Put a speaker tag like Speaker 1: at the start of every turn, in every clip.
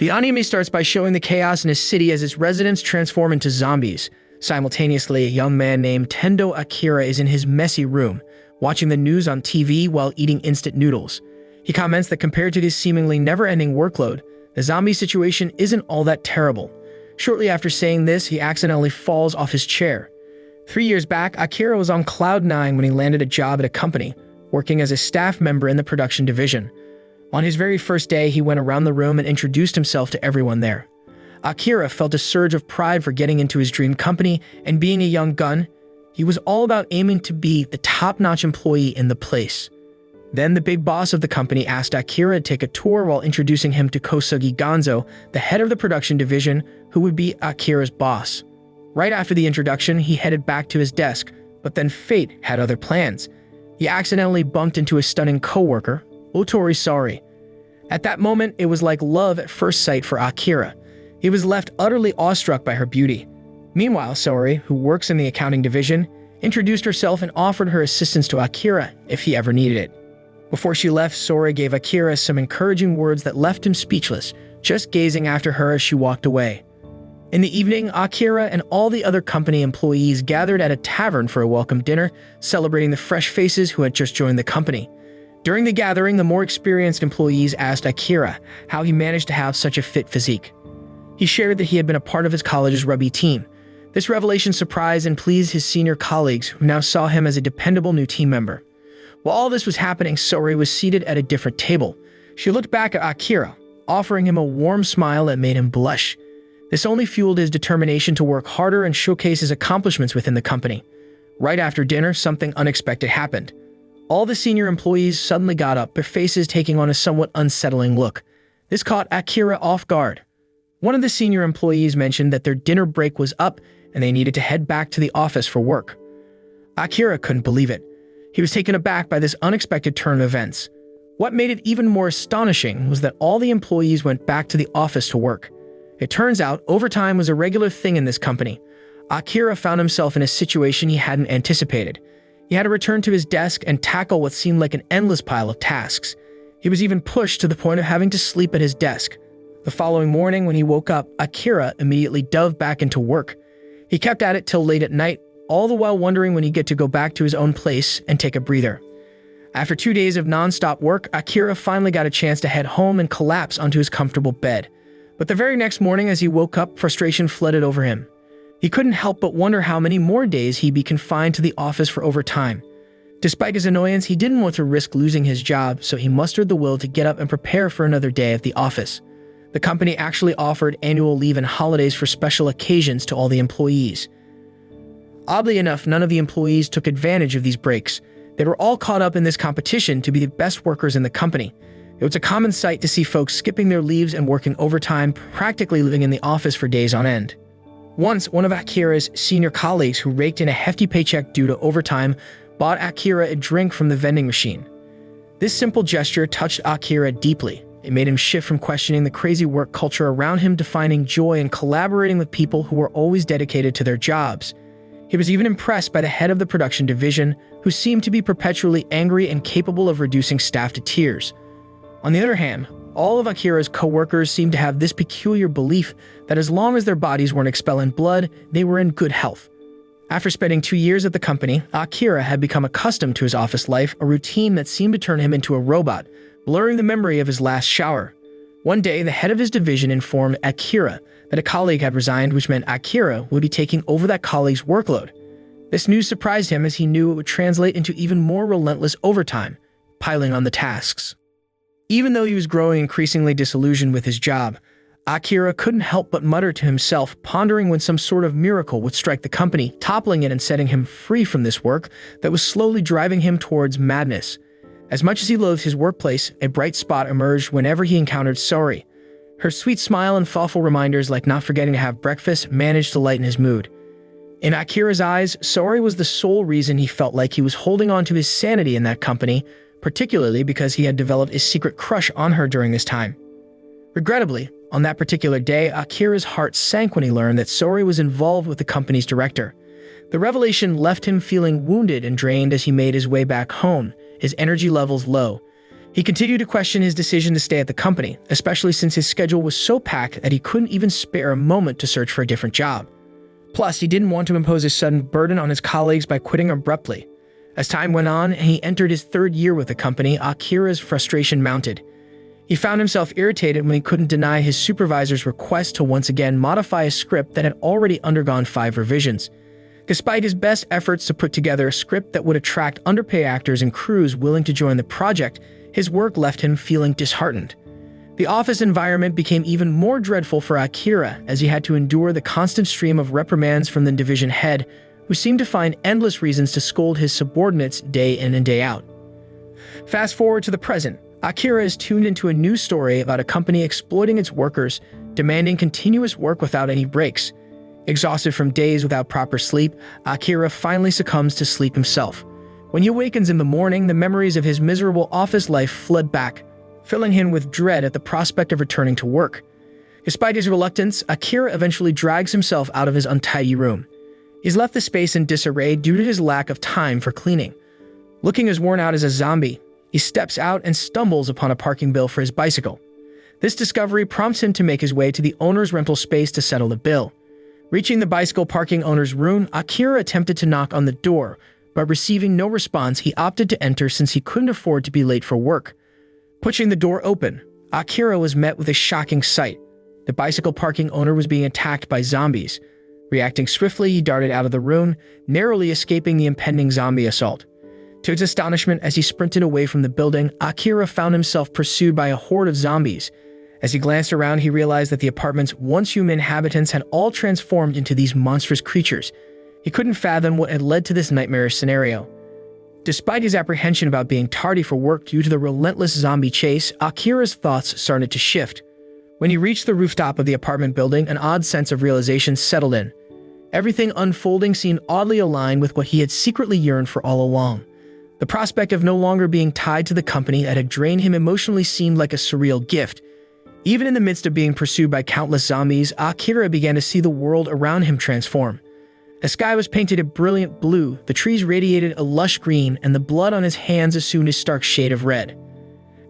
Speaker 1: The anime starts by showing the chaos in his city as its residents transform into zombies. Simultaneously, a young man named Tendo Akira is in his messy room, watching the news on TV while eating instant noodles. He comments that compared to this seemingly never-ending workload, the zombie situation isn't all that terrible. Shortly after saying this, he accidentally falls off his chair. 3 years back, Akira was on cloud 9 when he landed a job at a company, working as a staff member in the production division. On his very first day, he went around the room and introduced himself to everyone there. Akira felt a surge of pride for getting into his dream company, and being a young gun, he was all about aiming to be the top-notch employee in the place. Then the big boss of the company asked Akira to take a tour while introducing him to Kosugi Gonzo, the head of the production division, who would be Akira's boss. Right after the introduction, he headed back to his desk, but then fate had other plans. He accidentally bumped into his stunning co-worker, Otori Sori. At that moment, it was like love at first sight for Akira. He was left utterly awestruck by her beauty. Meanwhile, Sori, who works in the accounting division, introduced herself and offered her assistance to Akira if he ever needed it. Before she left, Sori gave Akira some encouraging words that left him speechless, just gazing after her as she walked away. In the evening, Akira and all the other company employees gathered at a tavern for a welcome dinner, celebrating the fresh faces who had just joined the company. During the gathering, the more experienced employees asked Akira how he managed to have such a fit physique. He shared that he had been a part of his college's rugby team. This revelation surprised and pleased his senior colleagues, who now saw him as a dependable new team member. While all this was happening, Sori was seated at a different table. She looked back at Akira, offering him a warm smile that made him blush. This only fueled his determination to work harder and showcase his accomplishments within the company. Right after dinner, something unexpected happened. All the senior employees suddenly got up, their faces taking on a somewhat unsettling look. This caught Akira off guard. One of the senior employees mentioned that their dinner break was up and they needed to head back to the office for work. Akira couldn't believe it. He was taken aback by this unexpected turn of events. What made it even more astonishing was that all the employees went back to the office to work. It turns out overtime was a regular thing in this company. Akira found himself in a situation he hadn't anticipated. He had to return to his desk and tackle what seemed like an endless pile of tasks. He was even pushed to the point of having to sleep at his desk. The following morning, when he woke up, Akira immediately dove back into work. He kept at it till late at night, all the while wondering when he'd get to go back to his own place and take a breather. After 2 days of non-stop work, Akira finally got a chance to head home and collapse onto his comfortable bed. But the very next morning, as he woke up, frustration flooded over him. He couldn't help but wonder how many more days he'd be confined to the office for overtime. Despite his annoyance, he didn't want to risk losing his job, so he mustered the will to get up and prepare for another day at the office. The company actually offered annual leave and holidays for special occasions to all the employees. Oddly enough, none of the employees took advantage of these breaks. They were all caught up in this competition to be the best workers in the company. It was a common sight to see folks skipping their leaves and working overtime, practically living in the office for days on end. Once, one of Akira's senior colleagues who raked in a hefty paycheck due to overtime bought Akira a drink from the vending machine. This simple gesture touched Akira deeply. It made him shift from questioning the crazy work culture around him to finding joy in collaborating with people who were always dedicated to their jobs. He was even impressed by the head of the production division, who seemed to be perpetually angry and capable of reducing staff to tears. On the other hand, all of Akira's co-workers seemed to have this peculiar belief that as long as their bodies weren't expelling blood, they were in good health. After spending 2 years at the company, Akira had become accustomed to his office life, a routine that seemed to turn him into a robot, blurring the memory of his last shower. One day, the head of his division informed Akira that a colleague had resigned, which meant Akira would be taking over that colleague's workload. This news surprised him as he knew it would translate into even more relentless overtime, piling on the tasks. Even though he was growing increasingly disillusioned with his job, Akira couldn't help but mutter to himself, pondering when some sort of miracle would strike the company, toppling it and setting him free from this work that was slowly driving him towards madness. As much as he loathed his workplace, a bright spot emerged whenever he encountered Sori. Her sweet smile and thoughtful reminders like not forgetting to have breakfast managed to lighten his mood. In Akira's eyes, Sori was the sole reason he felt like he was holding on to his sanity in that company, particularly because he had developed a secret crush on her during this time. Regrettably, on that particular day, Akira's heart sank when he learned that Sori was involved with the company's director. The revelation left him feeling wounded and drained as he made his way back home, his energy levels low. He continued to question his decision to stay at the company, especially since his schedule was so packed that he couldn't even spare a moment to search for a different job. Plus, he didn't want to impose a sudden burden on his colleagues by quitting abruptly. As time went on and he entered his third year with the company, Akira's frustration mounted. He found himself irritated when he couldn't deny his supervisor's request to once again modify a script that had already undergone 5 revisions. Despite his best efforts to put together a script that would attract underpaid actors and crews willing to join the project, his work left him feeling disheartened. The office environment became even more dreadful for Akira as he had to endure the constant stream of reprimands from the division head, who seemed to find endless reasons to scold his subordinates day in and day out. Fast forward to the present, Akira is tuned into a news story about a company exploiting its workers, demanding continuous work without any breaks. Exhausted from days without proper sleep, Akira finally succumbs to sleep himself. When he awakens in the morning, the memories of his miserable office life flood back, filling him with dread at the prospect of returning to work. Despite his reluctance, Akira eventually drags himself out of his untidy room. He's left the space in disarray due to his lack of time for cleaning. Looking as worn out as a zombie, he steps out and stumbles upon a parking bill for his bicycle. This discovery prompts him to make his way to the owner's rental space to settle the bill. Reaching the bicycle parking owner's room, Akira attempted to knock on the door, but receiving no response, he opted to enter since he couldn't afford to be late for work. Pushing the door open, Akira was met with a shocking sight. The bicycle parking owner was being attacked by zombies. Reacting swiftly, he darted out of the room, narrowly escaping the impending zombie assault. To his astonishment, as he sprinted away from the building, Akira found himself pursued by a horde of zombies. As he glanced around, he realized that the apartment's once human inhabitants had all transformed into these monstrous creatures. He couldn't fathom what had led to this nightmarish scenario. Despite his apprehension about being tardy for work due to the relentless zombie chase, Akira's thoughts started to shift. When he reached the rooftop of the apartment building, an odd sense of realization settled in. Everything unfolding seemed oddly aligned with what he had secretly yearned for all along. The prospect of no longer being tied to the company that had drained him emotionally seemed like a surreal gift. Even in the midst of being pursued by countless zombies, Akira began to see the world around him transform. The sky was painted a brilliant blue, the trees radiated a lush green, and the blood on his hands assumed a stark shade of red.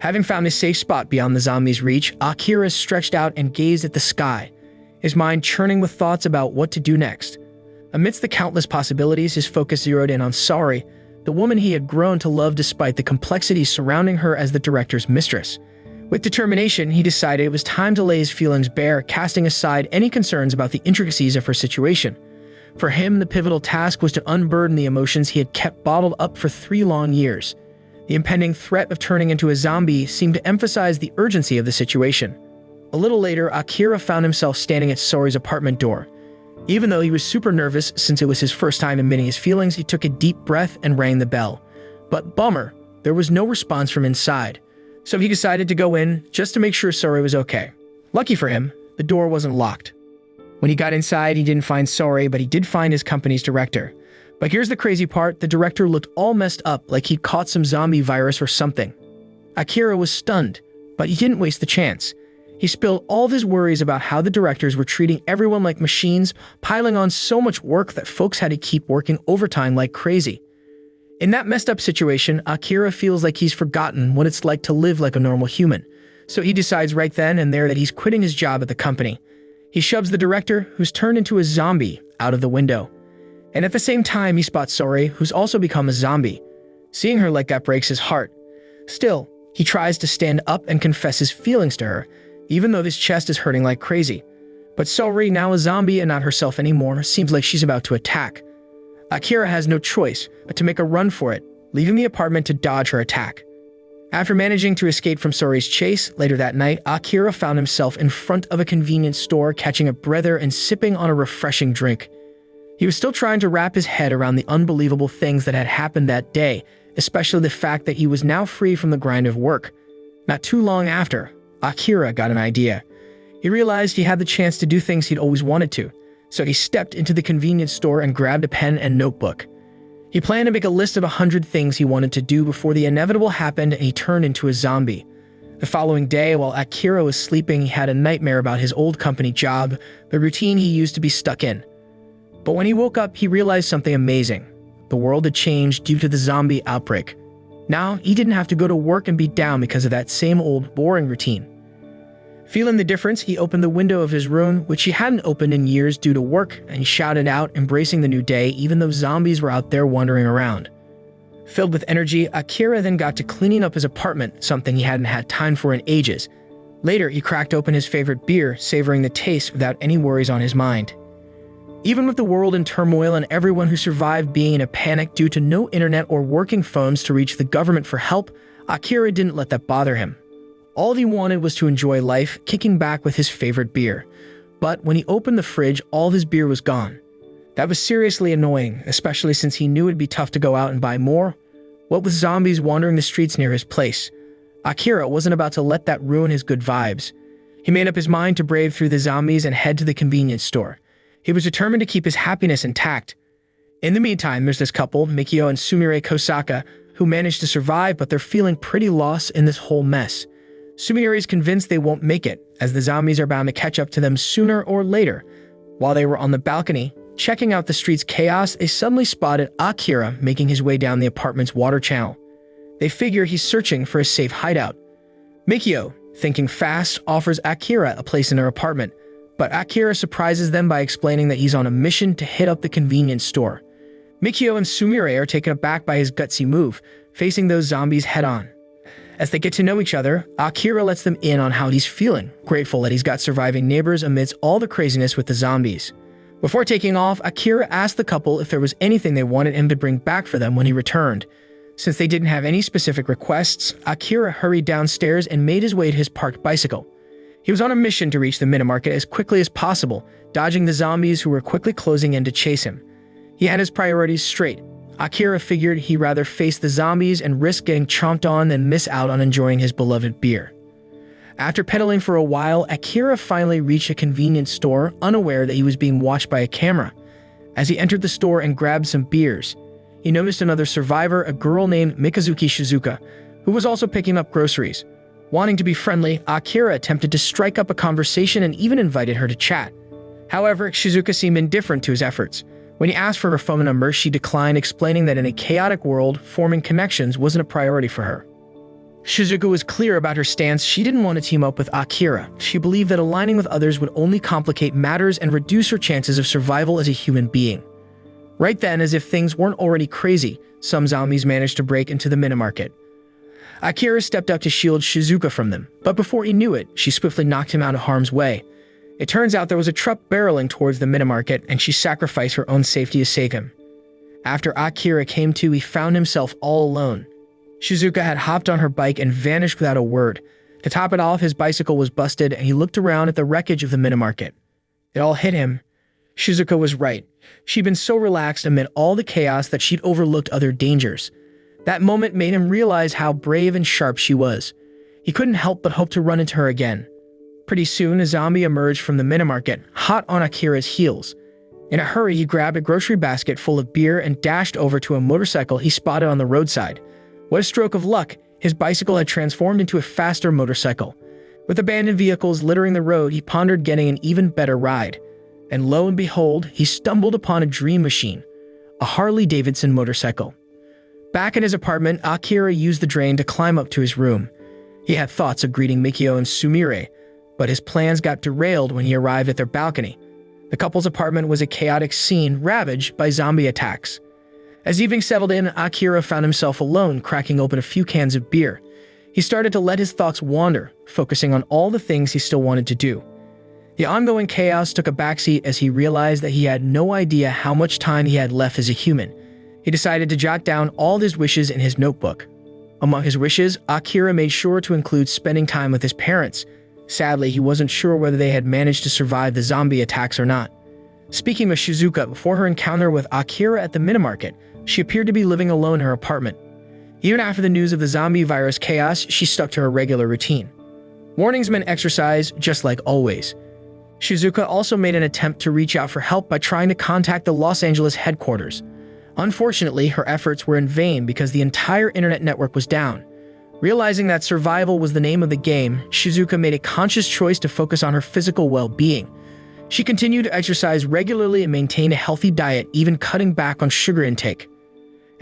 Speaker 1: Having found a safe spot beyond the zombies' reach, Akira stretched out and gazed at the sky, his mind churning with thoughts about what to do next. Amidst the countless possibilities, his focus zeroed in on Saori, the woman he had grown to love despite the complexities surrounding her as the director's mistress. With determination, he decided it was time to lay his feelings bare, casting aside any concerns about the intricacies of her situation. For him, the pivotal task was to unburden the emotions he had kept bottled up for 3 long years. The impending threat of turning into a zombie seemed to emphasize the urgency of the situation. A little later, Akira found himself standing at Saori's apartment door. Even though he was super nervous since it was his first time admitting his feelings, he took a deep breath and rang the bell. But bummer, there was no response from inside. So he decided to go in just to make sure Saori was okay. Lucky for him, the door wasn't locked. When he got inside, he didn't find Saori, but he did find his company's director. But here's the crazy part, the director looked all messed up like he'd caught some zombie virus or something. Akira was stunned, but he didn't waste the chance. He spilled all of his worries about how the directors were treating everyone like machines, piling on so much work that folks had to keep working overtime like crazy. In that messed up situation, Akira feels like he's forgotten what it's like to live like a normal human. So he decides right then and there that he's quitting his job at the company. He shoves the director, who's turned into a zombie, out of the window. And at the same time, he spots Saori, who's also become a zombie. Seeing her like that breaks his heart. Still, he tries to stand up and confess his feelings to her, even though his chest is hurting like crazy. But Saori, now a zombie and not herself anymore, seems like she's about to attack. Akira has no choice but to make a run for it, leaving the apartment to dodge her attack. After managing to escape from Saori's chase, later that night, Akira found himself in front of a convenience store, catching a breather and sipping on a refreshing drink. He was still trying to wrap his head around the unbelievable things that had happened that day, especially the fact that he was now free from the grind of work. Not too long after, Akira got an idea. He realized he had the chance to do things he'd always wanted to, so he stepped into the convenience store and grabbed a pen and notebook. He planned to make a list of 100 things he wanted to do before the inevitable happened and he turned into a zombie. The following day, while Akira was sleeping, he had a nightmare about his old company job, the routine he used to be stuck in. But when he woke up, he realized something amazing. The world had changed due to the zombie outbreak. Now, he didn't have to go to work and be down because of that same old, boring routine. Feeling the difference, he opened the window of his room, which he hadn't opened in years due to work, and he shouted out, embracing the new day even though zombies were out there wandering around. Filled with energy, Akira then got to cleaning up his apartment, something he hadn't had time for in ages. Later, he cracked open his favorite beer, savoring the taste without any worries on his mind. Even with the world in turmoil and everyone who survived being in a panic due to no internet or working phones to reach the government for help, Akira didn't let that bother him. All he wanted was to enjoy life, kicking back with his favorite beer. But when he opened the fridge, all of his beer was gone. That was seriously annoying, especially since he knew it'd be tough to go out and buy more. What with zombies wandering the streets near his place, Akira wasn't about to let that ruin his good vibes. He made up his mind to brave through the zombies and head to the convenience store. He was determined to keep his happiness intact. In the meantime, there's this couple, Mikio and Sumire Kosaka, who managed to survive, but they're feeling pretty lost in this whole mess. Sumire is convinced they won't make it, as the zombies are bound to catch up to them sooner or later. While they were on the balcony, checking out the street's chaos, they suddenly spotted Akira making his way down the apartment's water channel. They figure he's searching for a safe hideout. Mikio, thinking fast, offers Akira a place in her apartment, but Akira surprises them by explaining that he's on a mission to hit up the convenience store. Mikio and Sumire are taken aback by his gutsy move, facing those zombies head-on. As they get to know each other, Akira lets them in on how he's feeling, grateful that he's got surviving neighbors amidst all the craziness with the zombies. Before taking off, Akira asked the couple if there was anything they wanted him to bring back for them when he returned. Since they didn't have any specific requests, Akira hurried downstairs and made his way to his parked bicycle. He was on a mission to reach the minimarket as quickly as possible, dodging the zombies who were quickly closing in to chase him. He had his priorities straight. Akira figured he'd rather face the zombies and risk getting chomped on than miss out on enjoying his beloved beer. After pedaling for a while, Akira finally reached a convenience store, unaware that he was being watched by a camera. As he entered the store and grabbed some beers, he noticed another survivor, a girl named Mikazuki Shizuka, who was also picking up groceries. Wanting to be friendly, Akira attempted to strike up a conversation and even invited her to chat. However, Shizuka seemed indifferent to his efforts. When he asked for her phone number, she declined, explaining that in a chaotic world, forming connections wasn't a priority for her. Shizuka was clear about her stance. She didn't want to team up with Akira. She believed that aligning with others would only complicate matters and reduce her chances of survival as a human being. Right then, as if things weren't already crazy, some zombies managed to break into the minimarket. Akira stepped up to shield Shizuka from them, but before he knew it, she swiftly knocked him out of harm's way. It turns out there was a truck barreling towards the minimarket, and she sacrificed her own safety to save him. After Akira came to, he found himself all alone. Shizuka had hopped on her bike and vanished without a word. To top it off, his bicycle was busted, and he looked around at the wreckage of the minimarket. It all hit him. Shizuka was right. She'd been so relaxed amid all the chaos that she'd overlooked other dangers. That moment made him realize how brave and sharp she was. He couldn't help but hope to run into her again. Pretty soon, a zombie emerged from the minimarket, hot on Akira's heels. In a hurry, he grabbed a grocery basket full of beer and dashed over to a motorcycle he spotted on the roadside. What a stroke of luck! His bicycle had transformed into a faster motorcycle. With abandoned vehicles littering the road, he pondered getting an even better ride. And lo and behold, he stumbled upon a dream machine, a Harley-Davidson motorcycle. Back in his apartment, Akira used the drain to climb up to his room. He had thoughts of greeting Mikio and Sumire, but his plans got derailed when he arrived at their balcony. The couple's apartment was a chaotic scene ravaged by zombie attacks. As evening settled in, Akira found himself alone, cracking open a few cans of beer. He started to let his thoughts wander, focusing on all the things he still wanted to do. The ongoing chaos took a backseat as he realized that he had no idea how much time he had left as a human. He decided to jot down all his wishes in his notebook. Among his wishes, Akira made sure to include spending time with his parents. Sadly, he wasn't sure whether they had managed to survive the zombie attacks or not. Speaking of Shizuka, before her encounter with Akira at the minimarket, she appeared to be living alone in her apartment. Even after the news of the zombie virus chaos, she stuck to her regular routine. Mornings meant exercise, just like always. Shizuka also made an attempt to reach out for help by trying to contact the Los Angeles headquarters. Unfortunately, her efforts were in vain because the entire internet network was down. Realizing that survival was the name of the game, Shizuka made a conscious choice to focus on her physical well-being. She continued to exercise regularly and maintain a healthy diet, even cutting back on sugar intake.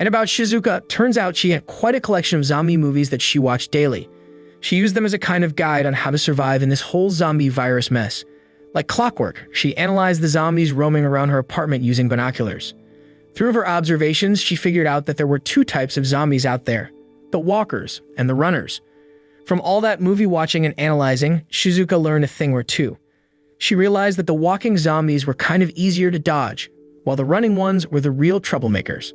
Speaker 1: And about Shizuka, turns out she had quite a collection of zombie movies that she watched daily. She used them as a kind of guide on how to survive in this whole zombie virus mess. Like clockwork, she analyzed the zombies roaming around her apartment using binoculars. Through her observations, she figured out that there were two types of zombies out there: the walkers and the runners. From all that movie watching and analyzing, Shizuka learned a thing or two. She realized that the walking zombies were kind of easier to dodge, while the running ones were the real troublemakers.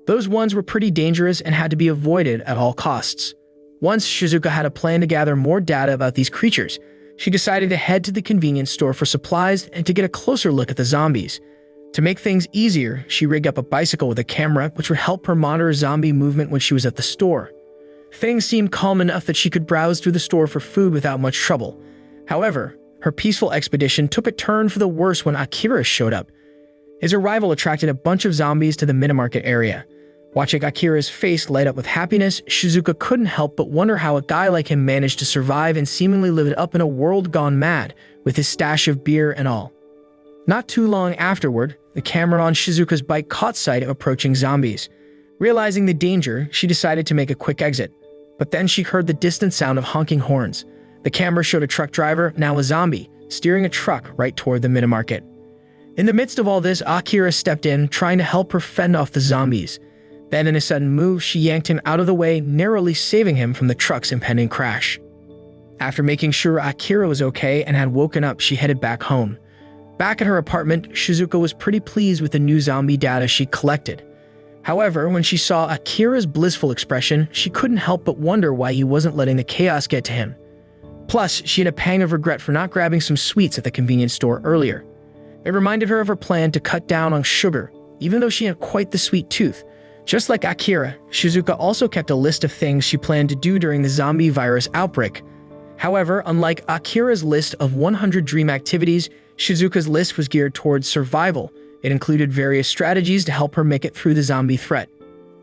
Speaker 1: Those ones were pretty dangerous and had to be avoided at all costs. Once Shizuka had a plan to gather more data about these creatures, she decided to head to the convenience store for supplies and to get a closer look at the zombies. To make things easier, she rigged up a bicycle with a camera which would help her monitor zombie movement when she was at the store. Things seemed calm enough that she could browse through the store for food without much trouble. However, her peaceful expedition took a turn for the worse when Akira showed up. His arrival attracted a bunch of zombies to the mini-market area. Watching Akira's face light up with happiness, Shizuka couldn't help but wonder how a guy like him managed to survive and seemingly live it up in a world gone mad, with his stash of beer and all. Not too long afterward, the camera on Shizuka's bike caught sight of approaching zombies. Realizing the danger, she decided to make a quick exit. But then she heard the distant sound of honking horns. The camera showed a truck driver, now a zombie, steering a truck right toward the mini-market. In the midst of all this, Akira stepped in, trying to help her fend off the zombies. Then in a sudden move, she yanked him out of the way, narrowly saving him from the truck's impending crash. After making sure Akira was okay and had woken up, she headed back home. Back at her apartment, Shizuka was pretty pleased with the new zombie data she collected. However, when she saw Akira's blissful expression, she couldn't help but wonder why he wasn't letting the chaos get to him. Plus, she had a pang of regret for not grabbing some sweets at the convenience store earlier. It reminded her of her plan to cut down on sugar, even though she had quite the sweet tooth. Just like Akira, Shizuka also kept a list of things she planned to do during the zombie virus outbreak. However, unlike Akira's list of 100 dream activities, Shizuka's list was geared towards survival. It included various strategies to help her make it through the zombie threat.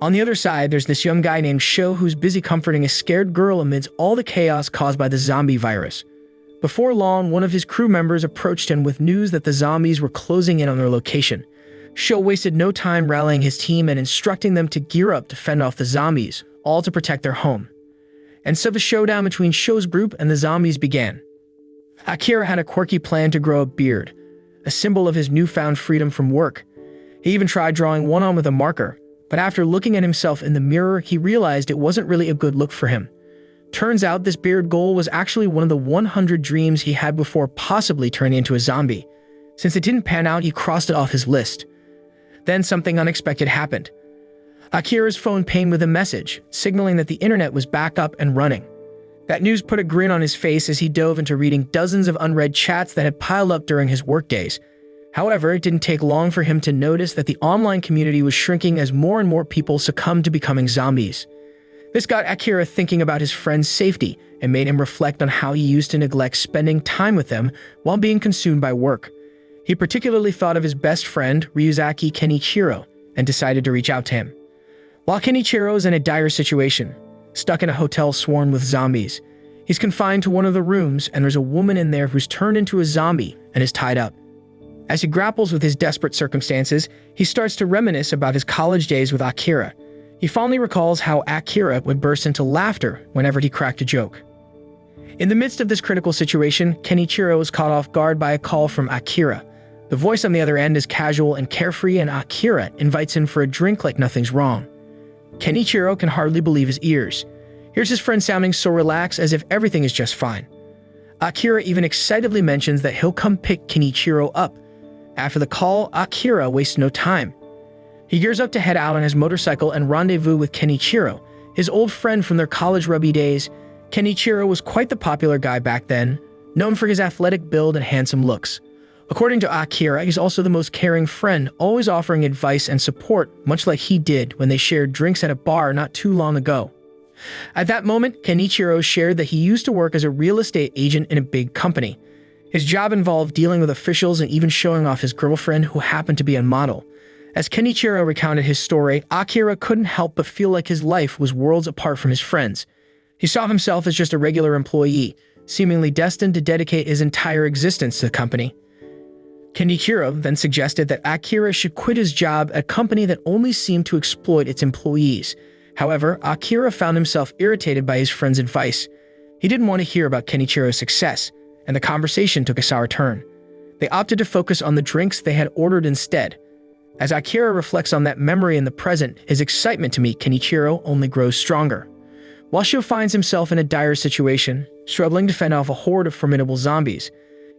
Speaker 1: On the other side, there's this young guy named Sho who's busy comforting a scared girl amidst all the chaos caused by the zombie virus. Before long, one of his crew members approached him with news that the zombies were closing in on their location. Sho wasted no time rallying his team and instructing them to gear up to fend off the zombies, all to protect their home. And so the showdown between Sho's group and the zombies began. Akira had a quirky plan to grow a beard, a symbol of his newfound freedom from work. He even tried drawing one on with a marker, but after looking at himself in the mirror, he realized it wasn't really a good look for him. Turns out this beard goal was actually one of the 100 dreams he had before possibly turning into a zombie. Since it didn't pan out, he crossed it off his list. Then something unexpected happened. Akira's phone pinged with a message, signaling that the internet was back up and running. That news put a grin on his face as he dove into reading dozens of unread chats that had piled up during his workdays. However, it didn't take long for him to notice that the online community was shrinking as more and more people succumbed to becoming zombies. This got Akira thinking about his friends' safety and made him reflect on how he used to neglect spending time with them while being consumed by work. He particularly thought of his best friend, Ryuzaki Kenichiro, and decided to reach out to him. While Kenichiro is in a dire situation, stuck in a hotel swarmed with zombies, he's confined to one of the rooms and there's a woman in there who's turned into a zombie and is tied up. As he grapples with his desperate circumstances, he starts to reminisce about his college days with Akira. He fondly recalls how Akira would burst into laughter whenever he cracked a joke. In the midst of this critical situation, Kenichiro is caught off guard by a call from Akira. The voice on the other end is casual and carefree, and Akira invites him for a drink like nothing's wrong. Kenichiro can hardly believe his ears. Here's his friend sounding so relaxed as if everything is just fine. Akira even excitedly mentions that he'll come pick Kenichiro up. After the call, Akira wastes no time. He gears up to head out on his motorcycle and rendezvous with Kenichiro, his old friend from their college rugby days. Kenichiro was quite the popular guy back then, known for his athletic build and handsome looks. According to Akira, he's also the most caring friend, always offering advice and support, much like he did when they shared drinks at a bar not too long ago. At that moment, Kenichiro shared that he used to work as a real estate agent in a big company. His job involved dealing with officials and even showing off his girlfriend, who happened to be a model. As Kenichiro recounted his story, Akira couldn't help but feel like his life was worlds apart from his friends. He saw himself as just a regular employee, seemingly destined to dedicate his entire existence to the company. Kenichiro then suggested that Akira should quit his job at a company that only seemed to exploit its employees. However, Akira found himself irritated by his friend's advice. He didn't want to hear about Kenichiro's success, and the conversation took a sour turn. They opted to focus on the drinks they had ordered instead. As Akira reflects on that memory in the present, his excitement to meet Kenichiro only grows stronger. Washo finds himself in a dire situation, struggling to fend off a horde of formidable zombies.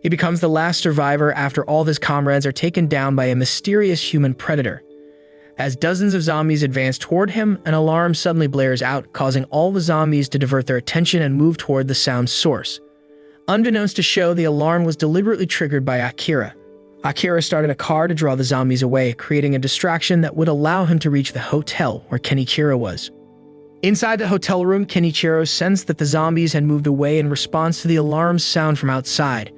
Speaker 1: He becomes the last survivor after all of his comrades are taken down by a mysterious human predator. As dozens of zombies advance toward him, an alarm suddenly blares out, causing all the zombies to divert their attention and move toward the sound's source. Unbeknownst to Sho, the alarm was deliberately triggered by Akira. Akira started a car to draw the zombies away, creating a distraction that would allow him to reach the hotel where Kenichiro was. Inside the hotel room, Kenichiro sensed that the zombies had moved away in response to the alarm's sound from outside.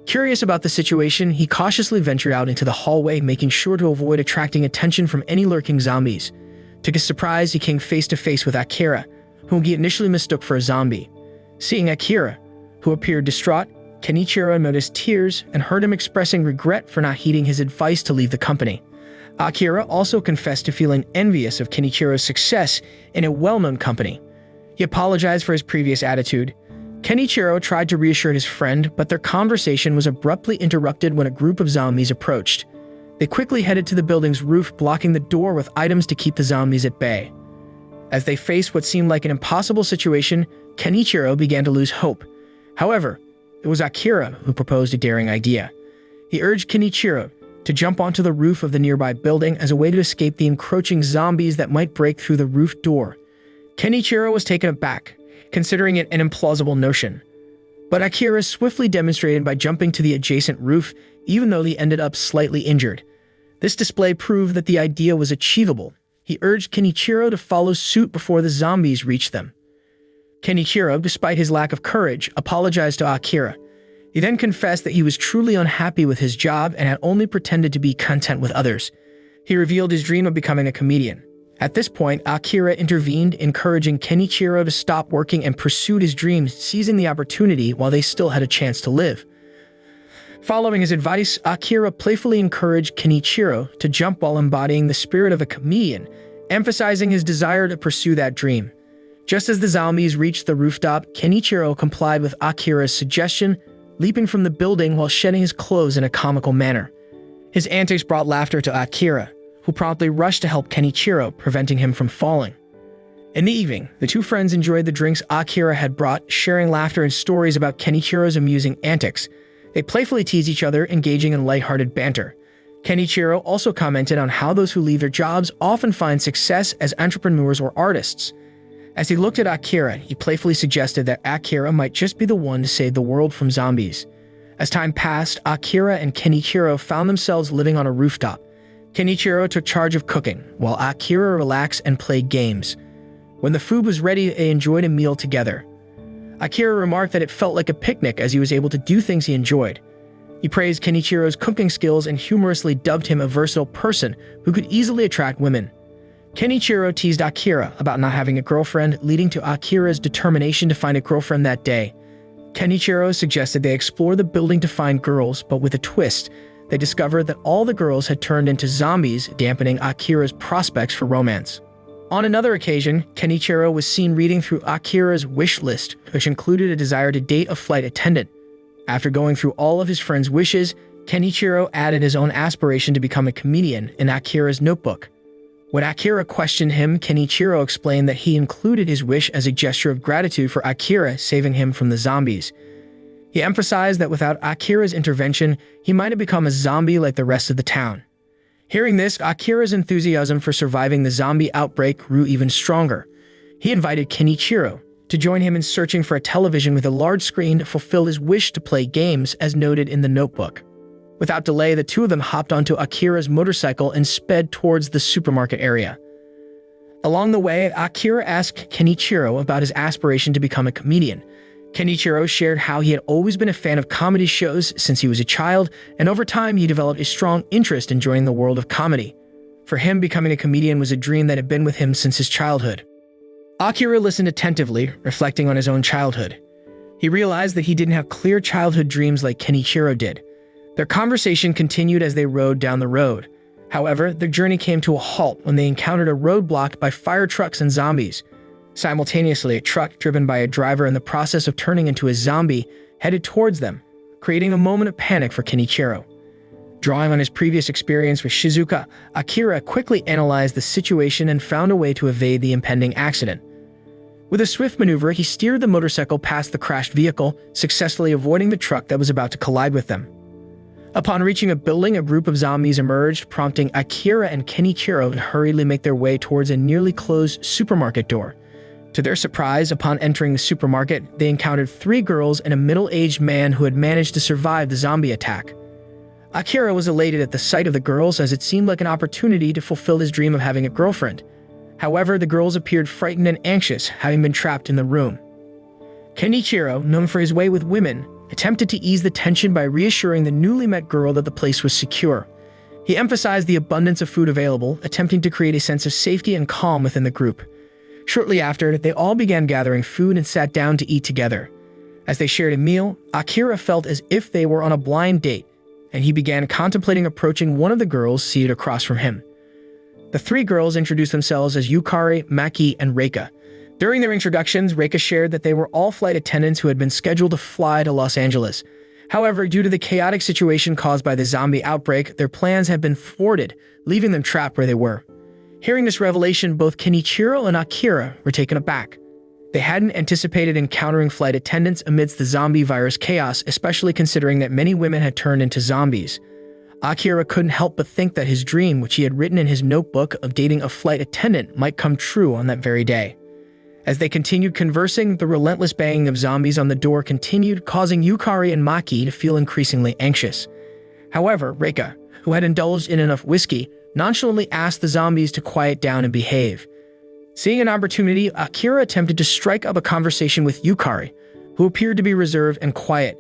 Speaker 1: Curious about the situation, he cautiously ventured out into the hallway, making sure to avoid attracting attention from any lurking zombies. To his surprise, he came face to face with Akira, whom he initially mistook for a zombie. Seeing Akira, who appeared distraught, Kenichiro noticed tears and heard him expressing regret for not heeding his advice to leave the company. Akira also confessed to feeling envious of Kenichiro's success in a well-known company. He apologized for his previous attitude. Kenichiro tried to reassure his friend, but their conversation was abruptly interrupted when a group of zombies approached. They quickly headed to the building's roof, blocking the door with items to keep the zombies at bay. As they faced what seemed like an impossible situation, Kenichiro began to lose hope. However, it was Akira who proposed a daring idea. He urged Kenichiro to jump onto the roof of the nearby building as a way to escape the encroaching zombies that might break through the roof door. Kenichiro was taken aback, considering it an implausible notion. But Akira swiftly demonstrated by jumping to the adjacent roof, even though he ended up slightly injured. This display proved that the idea was achievable. He urged Kenichiro to follow suit before the zombies reached them. Kenichiro, despite his lack of courage, apologized to Akira. He then confessed that he was truly unhappy with his job and had only pretended to be content with others. He revealed his dream of becoming a comedian. At this point, Akira intervened, encouraging Kenichiro to stop working and pursue his dreams, seizing the opportunity while they still had a chance to live. Following his advice, Akira playfully encouraged Kenichiro to jump while embodying the spirit of a comedian, emphasizing his desire to pursue that dream. Just as the zombies reached the rooftop, Kenichiro complied with Akira's suggestion, leaping from the building while shedding his clothes in a comical manner. His antics brought laughter to Akira, who promptly rushed to help Kenichiro, preventing him from falling. In the evening, the two friends enjoyed the drinks Akira had brought, sharing laughter and stories about Kenichiro's amusing antics. They playfully teased each other, engaging in lighthearted banter. Kenichiro also commented on how those who leave their jobs often find success as entrepreneurs or artists. As he looked at Akira, he playfully suggested that Akira might just be the one to save the world from zombies. As time passed, Akira and Kenichiro found themselves living on a rooftop. Kenichiro took charge of cooking, while Akira relaxed and played games. When the food was ready, they enjoyed a meal together. Akira remarked that it felt like a picnic as he was able to do things he enjoyed. He praised Kenichiro's cooking skills and humorously dubbed him a versatile person who could easily attract women. Kenichiro teased Akira about not having a girlfriend, leading to Akira's determination to find a girlfriend that day. Kenichiro suggested they explore the building to find girls, but with a twist. They discovered that all the girls had turned into zombies, dampening Akira's prospects for romance. On another occasion, Kenichiro was seen reading through Akira's wish list, which included a desire to date a flight attendant. After going through all of his friends' wishes, Kenichiro added his own aspiration to become a comedian in Akira's notebook. When Akira questioned him, Kenichiro explained that he included his wish as a gesture of gratitude for Akira saving him from the zombies. He emphasized that without Akira's intervention, he might have become a zombie like the rest of the town. Hearing this, Akira's enthusiasm for surviving the zombie outbreak grew even stronger. He invited Kenichiro to join him in searching for a television with a large screen to fulfill his wish to play games, as noted in the notebook. Without delay, the two of them hopped onto Akira's motorcycle and sped towards the supermarket area. Along the way, Akira asked Kenichiro about his aspiration to become a comedian. Kenichiro shared how he had always been a fan of comedy shows since he was a child, and over time he developed a strong interest in joining the world of comedy. For him, becoming a comedian was a dream that had been with him since his childhood. Akira listened attentively, reflecting on his own childhood. He realized that he didn't have clear childhood dreams like Kenichiro did. Their conversation continued as they rode down the road. However, their journey came to a halt when they encountered a road blocked by fire trucks and zombies. Simultaneously, a truck driven by a driver in the process of turning into a zombie headed towards them, creating a moment of panic for Kenichiro. Drawing on his previous experience with Shizuka, Akira quickly analyzed the situation and found a way to evade the impending accident. With a swift maneuver, he steered the motorcycle past the crashed vehicle, successfully avoiding the truck that was about to collide with them. Upon reaching a building, a group of zombies emerged, prompting Akira and Kenichiro to hurriedly make their way towards a nearly closed supermarket door. To their surprise, upon entering the supermarket, they encountered 3 girls and a middle-aged man who had managed to survive the zombie attack. Akira was elated at the sight of the girls, as it seemed like an opportunity to fulfill his dream of having a girlfriend. However, the girls appeared frightened and anxious, having been trapped in the room. Kenichiro, known for his way with women, attempted to ease the tension by reassuring the newly met girl that the place was secure. He emphasized the abundance of food available, attempting to create a sense of safety and calm within the group. Shortly after, they all began gathering food and sat down to eat together. As they shared a meal, Akira felt as if they were on a blind date, and he began contemplating approaching one of the girls seated across from him. The 3 girls introduced themselves as Yukari, Maki, and Reika. During their introductions, Reika shared that they were all flight attendants who had been scheduled to fly to Los Angeles. However, due to the chaotic situation caused by the zombie outbreak, their plans had been thwarted, leaving them trapped where they were. Hearing this revelation, both Kenichiro and Akira were taken aback. They hadn't anticipated encountering flight attendants amidst the zombie virus chaos, especially considering that many women had turned into zombies. Akira couldn't help but think that his dream, which he had written in his notebook of dating a flight attendant, might come true on that very day. As they continued conversing, the relentless banging of zombies on the door continued, causing Yukari and Maki to feel increasingly anxious. However, Reika, who had indulged in enough whiskey, nonchalantly asked the zombies to quiet down and behave. Seeing an opportunity, Akira attempted to strike up a conversation with Yukari, who appeared to be reserved and quiet.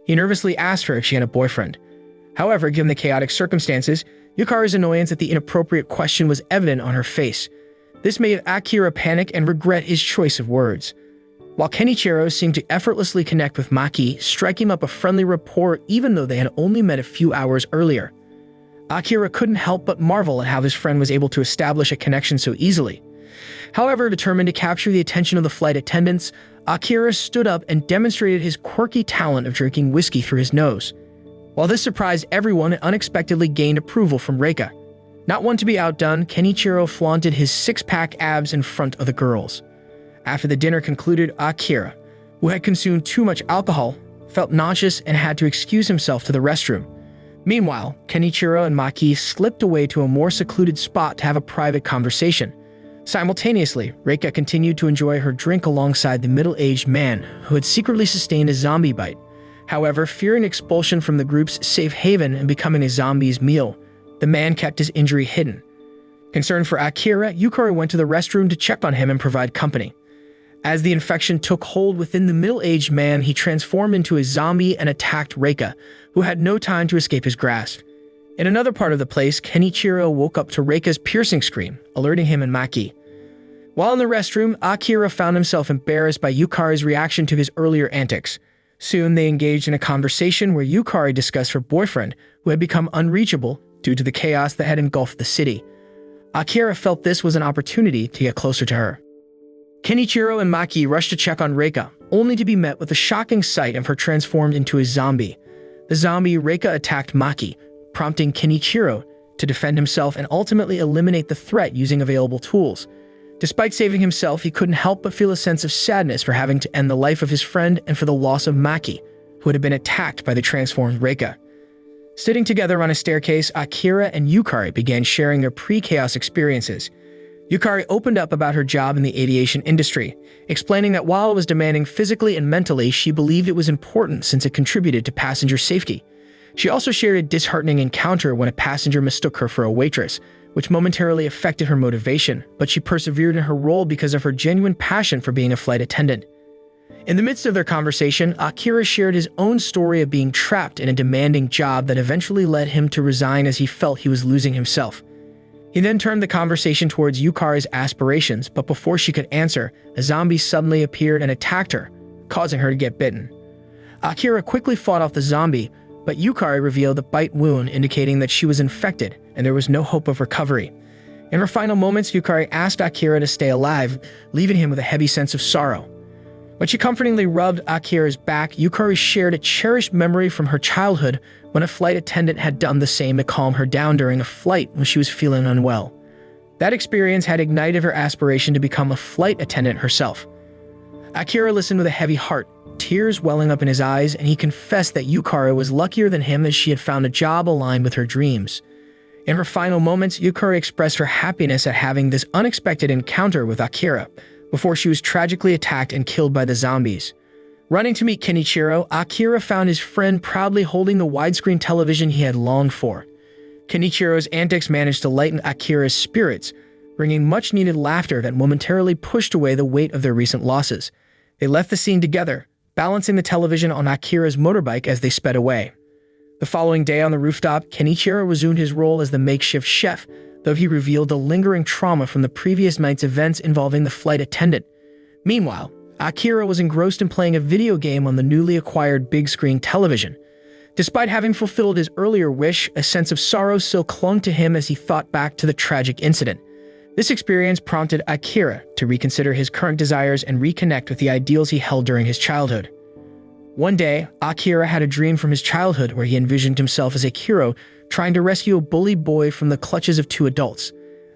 Speaker 1: He nervously asked her if she had a boyfriend. However, given the chaotic circumstances, Yukari's annoyance at the inappropriate question was evident on her face. This made Akira panic and regret his choice of words. While Kenichiro seemed to effortlessly connect with Maki, striking up a friendly rapport even though they had only met a few hours earlier. Akira couldn't help but marvel at how his friend was able to establish a connection so easily. However, determined to capture the attention of the flight attendants, Akira stood up and demonstrated his quirky talent of drinking whiskey through his nose. While this surprised everyone, it unexpectedly gained approval from Reika. Not one to be outdone, Kenichiro flaunted his 6-pack abs in front of the girls. After the dinner concluded, Akira, who had consumed too much alcohol, felt nauseous and had to excuse himself to the restroom. Meanwhile, Kenichiro and Maki slipped away to a more secluded spot to have a private conversation. Simultaneously, Reika continued to enjoy her drink alongside the middle-aged man who had secretly sustained a zombie bite. However, fearing expulsion from the group's safe haven and becoming a zombie's meal, the man kept his injury hidden. Concerned for Akira, Yukari went to the restroom to check on him and provide company. As the infection took hold within the middle-aged man, he transformed into a zombie and attacked Reika, who had no time to escape his grasp. In another part of the place, Kenichiro woke up to Reika's piercing scream, alerting him and Maki. While in the restroom, Akira found himself embarrassed by Yukari's reaction to his earlier antics. Soon, they engaged in a conversation where Yukari discussed her boyfriend, who had become unreachable due to the chaos that had engulfed the city. Akira felt this was an opportunity to get closer to her. Kenichiro and Maki rushed to check on Reika, only to be met with the shocking sight of her transformed into a zombie. The zombie Reika attacked Maki, prompting Kenichiro to defend himself and ultimately eliminate the threat using available tools. Despite saving himself, he couldn't help but feel a sense of sadness for having to end the life of his friend and for the loss of Maki, who had been attacked by the transformed Reika. Sitting together on a staircase, Akira and Yukari began sharing their pre-chaos experiences. Yukari opened up about her job in the aviation industry, explaining that while it was demanding physically and mentally, she believed it was important since it contributed to passenger safety. She also shared a disheartening encounter when a passenger mistook her for a waitress, which momentarily affected her motivation, but she persevered in her role because of her genuine passion for being a flight attendant. In the midst of their conversation, Akira shared his own story of being trapped in a demanding job that eventually led him to resign as he felt he was losing himself. He then turned the conversation towards Yukari's aspirations, but before she could answer, a zombie suddenly appeared and attacked her, causing her to get bitten. Akira quickly fought off the zombie, but Yukari revealed a bite wound indicating that she was infected and there was no hope of recovery. In her final moments, Yukari asked Akira to stay alive, leaving him with a heavy sense of sorrow. When she comfortingly rubbed Akira's back, Yukari shared a cherished memory from her childhood when a flight attendant had done the same to calm her down during a flight when she was feeling unwell. That experience had ignited her aspiration to become a flight attendant herself. Akira listened with a heavy heart, tears welling up in his eyes, and he confessed that Yukari was luckier than him as she had found a job aligned with her dreams. In her final moments, Yukari expressed her happiness at having this unexpected encounter with Akira, before she was tragically attacked and killed by the zombies. Running to meet Kenichiro, Akira found his friend proudly holding the widescreen television he had longed for. Kenichiro's antics managed to lighten Akira's spirits, bringing much-needed laughter that momentarily pushed away the weight of their recent losses. They left the scene together, balancing the television on Akira's motorbike as they sped away. The following day on the rooftop, Kenichiro resumed his role as the makeshift chef, though he revealed the lingering trauma from the previous night's events involving the flight attendant. Meanwhile, Akira was engrossed in playing a video game on the newly acquired big-screen television. Despite having fulfilled his earlier wish, a sense of sorrow still clung to him as he thought back to the tragic incident. This experience prompted Akira to reconsider his current desires and reconnect with the ideals he held during his childhood. One day, Akira had a dream from his childhood where he envisioned himself as a hero trying to rescue a bullied boy from the clutches of two adults.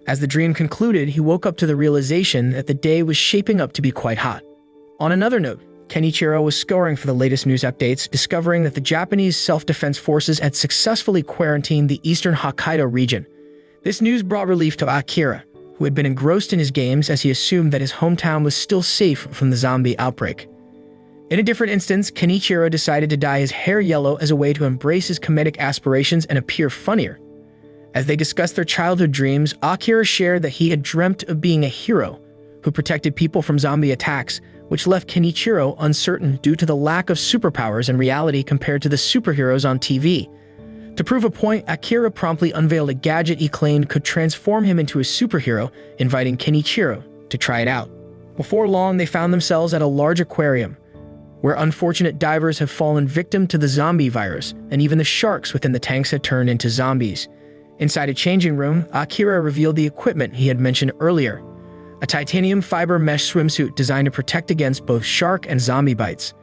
Speaker 1: As the dream concluded, he woke up to the realization that the day was shaping up to be quite hot. On another note, Kenichiro was scouring for the latest news updates, discovering that the Japanese self-defense forces had successfully quarantined the eastern Hokkaido region. This news brought relief to Akira, who had been engrossed in his games as he assumed that his hometown was still safe from the zombie outbreak. In a different instance, Kenichiro decided to dye his hair yellow as a way to embrace his comedic aspirations and appear funnier. As they discussed their childhood dreams, Akira shared that he had dreamt of being a hero who protected people from zombie attacks, which left Kenichiro uncertain due to the lack of superpowers in reality compared to the superheroes on TV. To prove a point, Akira promptly unveiled a gadget he claimed could transform him into a superhero, inviting Kenichiro to try it out. Before long, they found themselves at a large aquarium, where unfortunate divers have fallen victim to the zombie virus, and even the sharks within the tanks had turned into zombies. Inside a changing room, Akira revealed the equipment he had mentioned earlier, a titanium fiber mesh swimsuit designed to protect against both shark and zombie bites.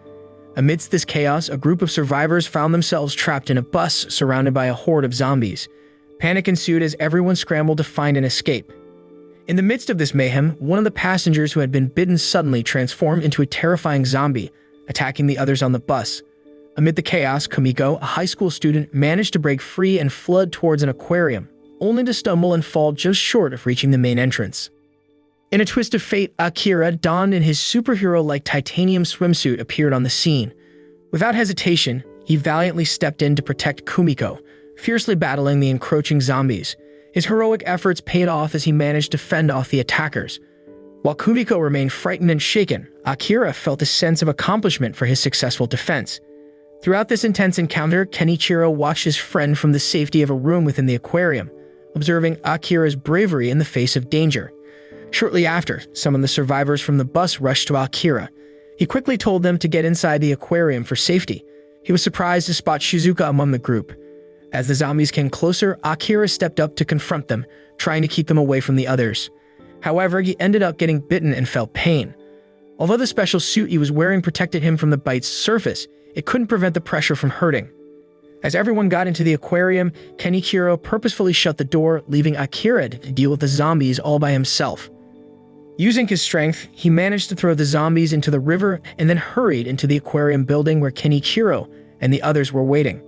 Speaker 1: Amidst this chaos, a group of survivors found themselves trapped in a bus surrounded by a horde of zombies. Panic ensued as everyone scrambled to find an escape. In the midst of this mayhem, one of the passengers who had been bitten suddenly transformed into a terrifying zombie, attacking the others on the bus. Amid the chaos, Kumiko, a high school student, managed to break free and flood towards an aquarium, only to stumble and fall just short of reaching the main entrance. In a twist of fate, Akira, donned in his superhero-like titanium swimsuit, appeared on the scene. Without hesitation, he valiantly stepped in to protect Kumiko, fiercely battling the encroaching zombies. His heroic efforts paid off as he managed to fend off the attackers. While Kumiko remained frightened and shaken, Akira felt a sense of accomplishment for his successful defense. Throughout this intense encounter, Kenichiro watched his friend from the safety of a room within the aquarium, observing Akira's bravery in the face of danger. Shortly after, some of the survivors from the bus rushed to Akira. He quickly told them to get inside the aquarium for safety. He was surprised to spot Shizuka among the group. As the zombies came closer, Akira stepped up to confront them, trying to keep them away from the others. However, he ended up getting bitten and felt pain. Although the special suit he was wearing protected him from the bite's surface, it couldn't prevent the pressure from hurting. As everyone got into the aquarium, Kenichiro purposefully shut the door, leaving Akira to deal with the zombies all by himself. Using his strength, he managed to throw the zombies into the river and then hurried into the aquarium building where Kenichiro and the others were waiting.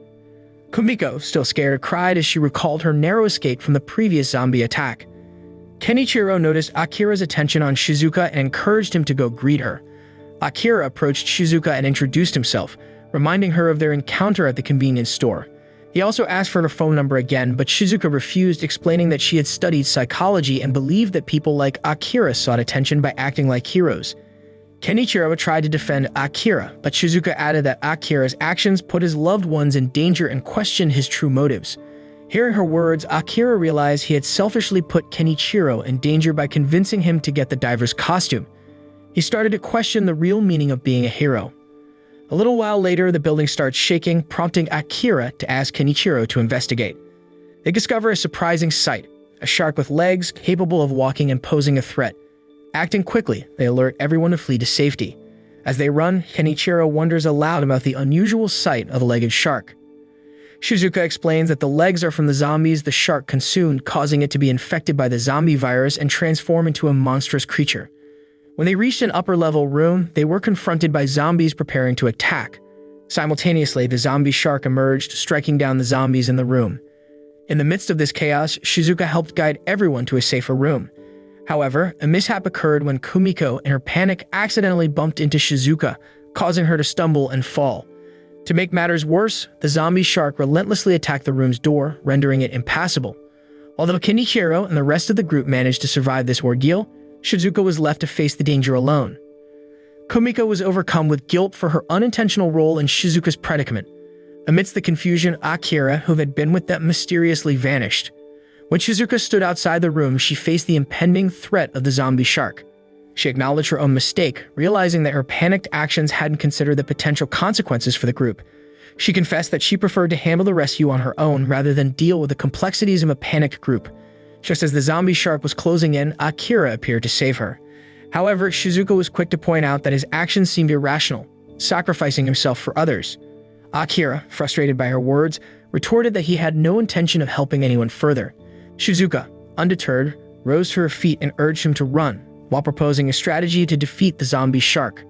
Speaker 1: Kumiko, still scared, cried as she recalled her narrow escape from the previous zombie attack. Kenichiro noticed Akira's attention on Shizuka and encouraged him to go greet her. Akira approached Shizuka and introduced himself, reminding her of their encounter at the convenience store. He also asked for her phone number again, but Shizuka refused, explaining that she had studied psychology and believed that people like Akira sought attention by acting like heroes. Kenichiro tried to defend Akira, but Shizuka added that Akira's actions put his loved ones in danger and questioned his true motives. Hearing her words, Akira realized he had selfishly put Kenichiro in danger by convincing him to get the diver's costume. He started to question the real meaning of being a hero. A little while later, the building starts shaking, prompting Akira to ask Kenichiro to investigate. They discover a surprising sight, a shark with legs capable of walking and posing a threat. Acting quickly, they alert everyone to flee to safety. As they run, Kenichiro wonders aloud about the unusual sight of a legged shark. Shizuka explains that the legs are from the zombies the shark consumed, causing it to be infected by the zombie virus and transform into a monstrous creature. When they reached an upper-level room, they were confronted by zombies preparing to attack. Simultaneously, the zombie shark emerged, striking down the zombies in the room. In the midst of this chaos, Shizuka helped guide everyone to a safer room. However, a mishap occurred when Kumiko, in her panic, accidentally bumped into Shizuka, causing her to stumble and fall. To make matters worse, the zombie shark relentlessly attacked the room's door, rendering it impassable. Although Kenichiro and the rest of the group managed to survive this ordeal, Shizuka was left to face the danger alone. Kumiko was overcome with guilt for her unintentional role in Shizuka's predicament. Amidst the confusion, Akira, who had been with them, mysteriously vanished. When Shizuka stood outside the room, she faced the impending threat of the zombie shark. She acknowledged her own mistake, realizing that her panicked actions hadn't considered the potential consequences for the group. She confessed that she preferred to handle the rescue on her own rather than deal with the complexities of a panicked group. Just as the zombie shark was closing in, Akira appeared to save her. However, Shizuka was quick to point out that his actions seemed irrational, sacrificing himself for others. Akira, frustrated by her words, retorted that he had no intention of helping anyone further. Shizuka, undeterred, rose to her feet and urged him to run, while proposing a strategy to defeat the zombie shark.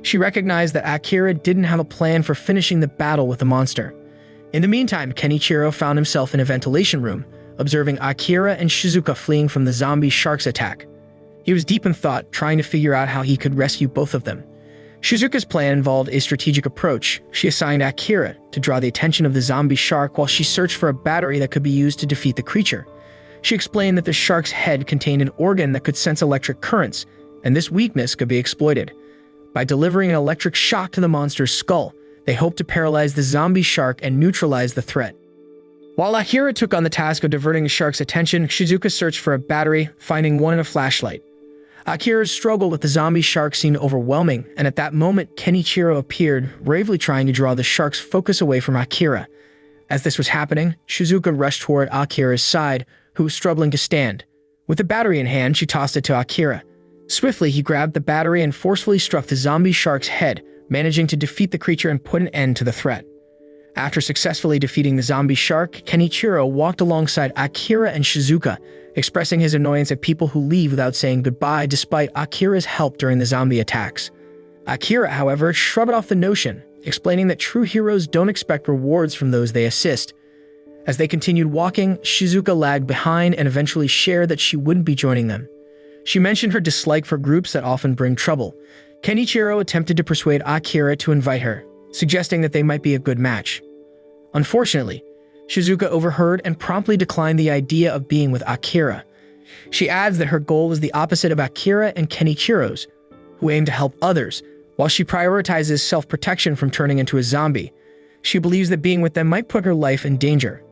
Speaker 1: She recognized that Akira didn't have a plan for finishing the battle with the monster. In the meantime, Kenichiro found himself in a ventilation room, observing Akira and Shizuka fleeing from the zombie shark's attack. He was deep in thought, trying to figure out how he could rescue both of them. Shizuka's plan involved a strategic approach. She assigned Akira to draw the attention of the zombie shark while she searched for a battery that could be used to defeat the creature. She explained that the shark's head contained an organ that could sense electric currents, and this weakness could be exploited. By delivering an electric shock to the monster's skull, they hoped to paralyze the zombie shark and neutralize the threat. While Akira took on the task of diverting the shark's attention, Shizuka searched for a battery, finding one in a flashlight. Akira's struggle with the zombie shark seemed overwhelming, and at that moment, Kenichiro appeared, bravely trying to draw the shark's focus away from Akira. As this was happening, Shizuka rushed toward Akira's side, who was struggling to stand. With the battery in hand, she tossed it to Akira. Swiftly, he grabbed the battery and forcefully struck the zombie shark's head, managing to defeat the creature and put an end to the threat. After successfully defeating the zombie shark, Kenichiro walked alongside Akira and Shizuka, expressing his annoyance at people who leave without saying goodbye despite Akira's help during the zombie attacks. Akira, however, shrugged off the notion, explaining that true heroes don't expect rewards from those they assist. As they continued walking, Shizuka lagged behind and eventually shared that she wouldn't be joining them. She mentioned her dislike for groups that often bring trouble. Kenichiro attempted to persuade Akira to invite her, suggesting that they might be a good match. Unfortunately, Shizuka overheard and promptly declined the idea of being with Akira. She adds that her goal was the opposite of Akira and Kenichiro's, who aim to help others, while she prioritizes self-protection from turning into a zombie. She believes that being with them might put her life in danger.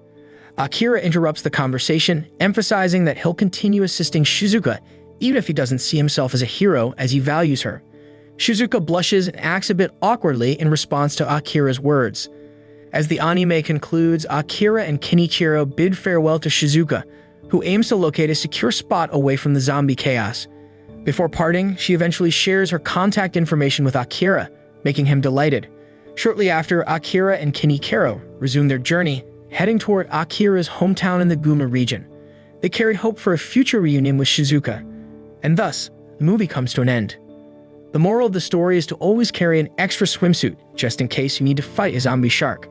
Speaker 1: Akira interrupts the conversation, emphasizing that he'll continue assisting Shizuka even if he doesn't see himself as a hero as he values her. Shizuka blushes and acts a bit awkwardly in response to Akira's words. As the anime concludes, Akira and Kenichiro bid farewell to Shizuka, who aims to locate a secure spot away from the zombie chaos. Before parting, she eventually shares her contact information with Akira, making him delighted. Shortly after, Akira and Kenichiro resume their journey, heading toward Akira's hometown in the Guma region. They carry hope for a future reunion with Shizuka, and thus, the movie comes to an end. The moral of the story is to always carry an extra swimsuit, just in case you need to fight a zombie shark.